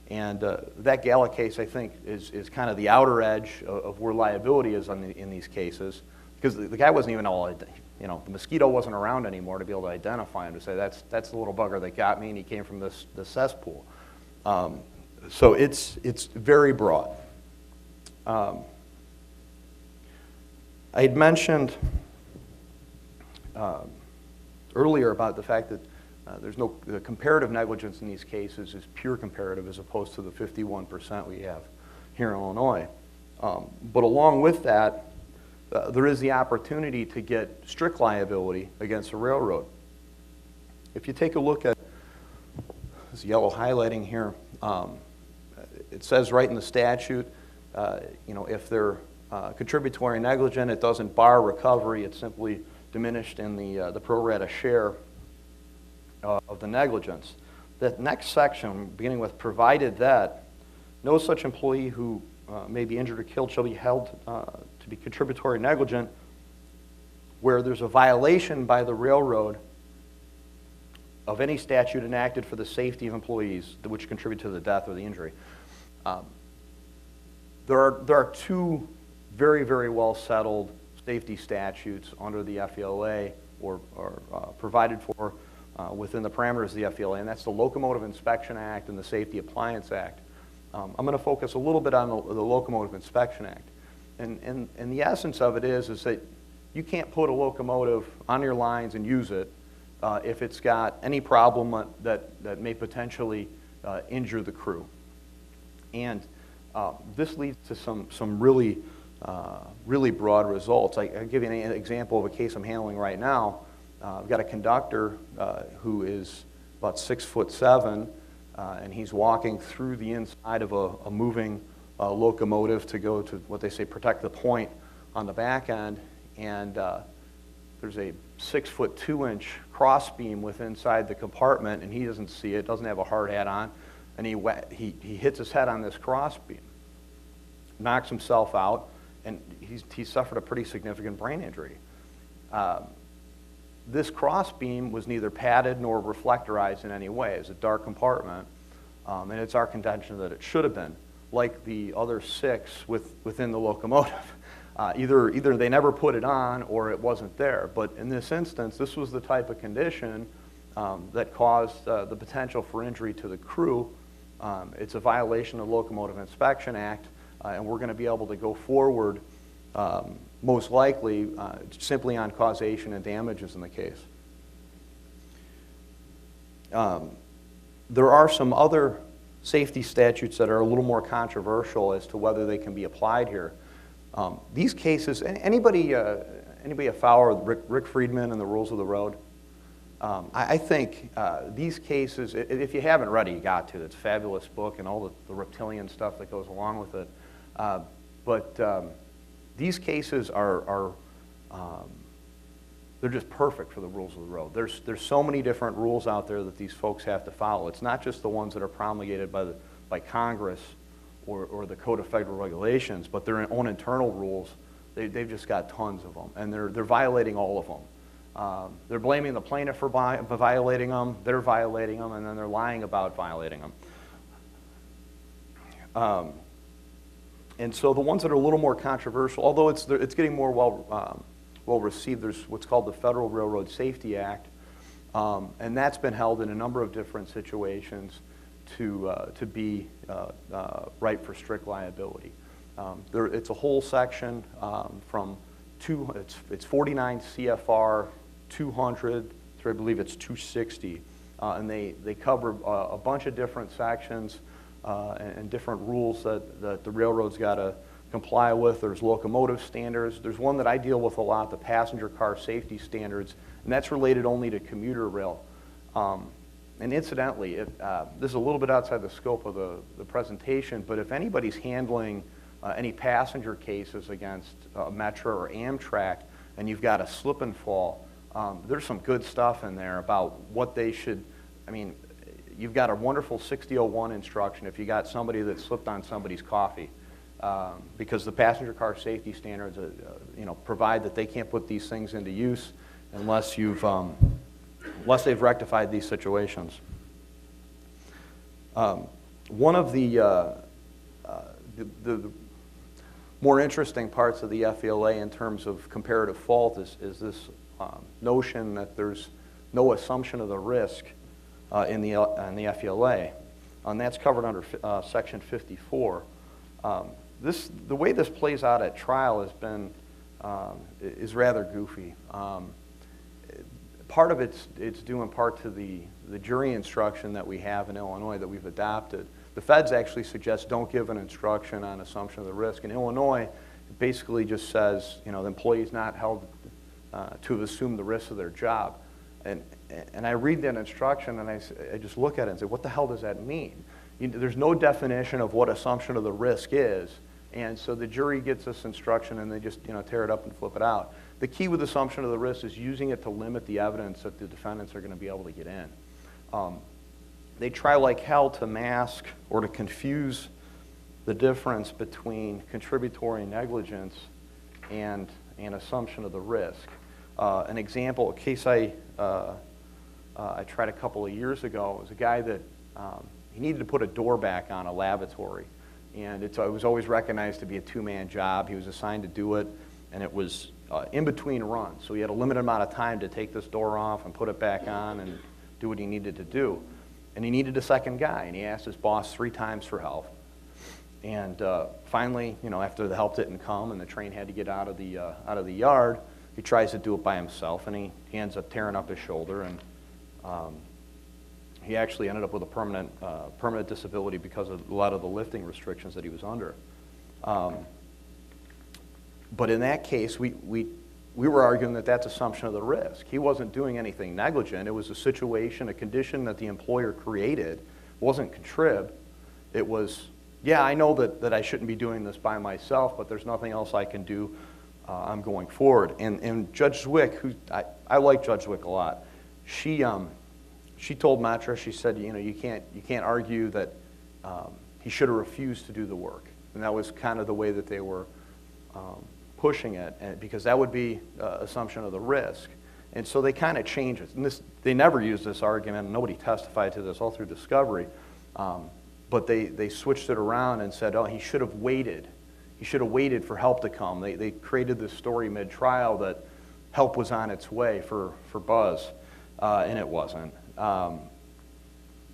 And that Gala case, I think, is kind of the outer edge of where liability is in these cases, because the guy wasn't even all, the mosquito wasn't around anymore to be able to identify him, to say that's the little bugger that got me, and he came from this cesspool. So it's very broad. I had mentioned earlier about the fact that the comparative negligence in these cases is pure comparative as opposed to the 51% we have here in Illinois. But along with that, there is the opportunity to get strict liability against a railroad. If you take a look at this yellow highlighting here, it says right in the statute, if they're contributory negligent, it doesn't bar recovery. It's simply diminished in the pro rata share of the negligence. That next section, beginning with provided that, no such employee who may be injured or killed shall be held to be contributory negligent where there's a violation by the railroad of any statute enacted for the safety of employees which contribute to the death or the injury. There are two very, very well settled safety statutes under the FELA or provided for within the parameters of the FELA, and that's the Locomotive Inspection Act and the Safety Appliance Act. I'm going to focus a little bit on the Locomotive Inspection Act. And the essence of it is that you can't put a locomotive on your lines and use it if it's got any problem that may potentially injure the crew. And this leads to some really broad results. I'll give you an example of a case I'm handling right now. I've got a conductor who is about 6'7", and he's walking through the inside of a moving locomotive to go to what they say protect the point on the back end, and there's a 6'2" crossbeam within inside the compartment, and he doesn't see it, doesn't have a hard hat on, and he hits his head on this crossbeam, knocks himself out, and he suffered a pretty significant brain injury. This crossbeam was neither padded nor reflectorized in any way. It's a dark compartment, and it's our contention that it should have been, like the other 6 within the locomotive. Either they never put it on or it wasn't there. But in this instance, this was the type of condition that caused the potential for injury to the crew. It's a violation of the Locomotive Inspection Act, and we're going to be able to go forward most likely simply on causation and damages in the case. There are some other safety statutes that are a little more controversial as to whether they can be applied here. These cases, anybody follow Rick Friedman and the Rules of the Road? I think these cases, if you haven't read it, you got to. It's a fabulous book and all the reptilian stuff that goes along with it. But these cases are they're just perfect for the rules of the road. There's so many different rules out there that these folks have to follow. It's not just the ones that are promulgated by Congress or the Code of Federal Regulations, but their own internal rules. They've just got tons of them, and they're violating all of them. They're blaming the plaintiff for violating them. They're violating them, and then they're lying about violating them. And so the ones that are a little more controversial, although it's getting more well received, there's what's called the Federal Railroad Safety Act, and that's been held in a number of different situations to be right for strict liability. It's a whole section from it's 49 CFR 200 through I believe it's 260, and they cover a bunch of different sections and different rules that the railroad's got to comply with. There's locomotive standards. There's one that I deal with a lot, the passenger car safety standards, and that's related only to commuter rail. And incidentally, this is a little bit outside the scope of the presentation, but if anybody's handling any passenger cases against Metro or Amtrak, and you've got a slip and fall, there's some good stuff in there about what they should, you've got a wonderful 6001 instruction if you got somebody that slipped on somebody's coffee, because the passenger car safety standards, provide that they can't put these things into use unless they've rectified these situations. One of the more interesting parts of the FELA in terms of comparative fault is this notion that there's no assumption of the risk in the FELA, and that's covered under Section 54. The way this plays out at trial has been is rather goofy. Part of it's due in part to the jury instruction that we have in Illinois that we've adopted. The feds actually suggest don't give an instruction on assumption of the risk. In Illinois, it basically just says, the employee is not held to assume the risk of their job. And I read that instruction and I just look at it and say, what the hell does that mean? There's no definition of what assumption of the risk is, and so the jury gets this instruction and they just tear it up and flip it out. The key with assumption of the risk is using it to limit the evidence that the defendants are going to be able to get in. They try like hell to mask or to confuse the difference between contributory negligence and assumption of the risk. An example, a case I tried a couple of years ago was a guy that he needed to put a door back on a lavatory, and it was always recognized to be a two-man job. He was assigned to do it, and it was in between runs, so he had a limited amount of time to take this door off and put it back on and do what he needed to do. And he needed a second guy, and he asked his boss 3 times for help. And finally, after the help didn't come and the train had to get out of the yard, he tries to do it by himself, and he ends up tearing up his shoulder, and he actually ended up with a permanent disability because of a lot of the lifting restrictions that he was under. But in that case, we were arguing that that's assumption of the risk. He wasn't doing anything negligent. It was a situation, a condition that the employer created. It wasn't contrib. It was, yeah, I know that I shouldn't be doing this by myself, but there's nothing else I can do. I'm going forward. And Judge Zwick, I like Judge Zwick a lot. She told Matra, she said, you can't argue that he should have refused to do the work. And that was kind of the way that they were pushing it, because that would be assumption of the risk. And so they kind of changed it. And they never used this argument, and nobody testified to this all through discovery. But they switched it around and said, oh, he should have waited. He should have waited for help to come. They created this story mid-trial that help was on its way for Buzz, and it wasn't.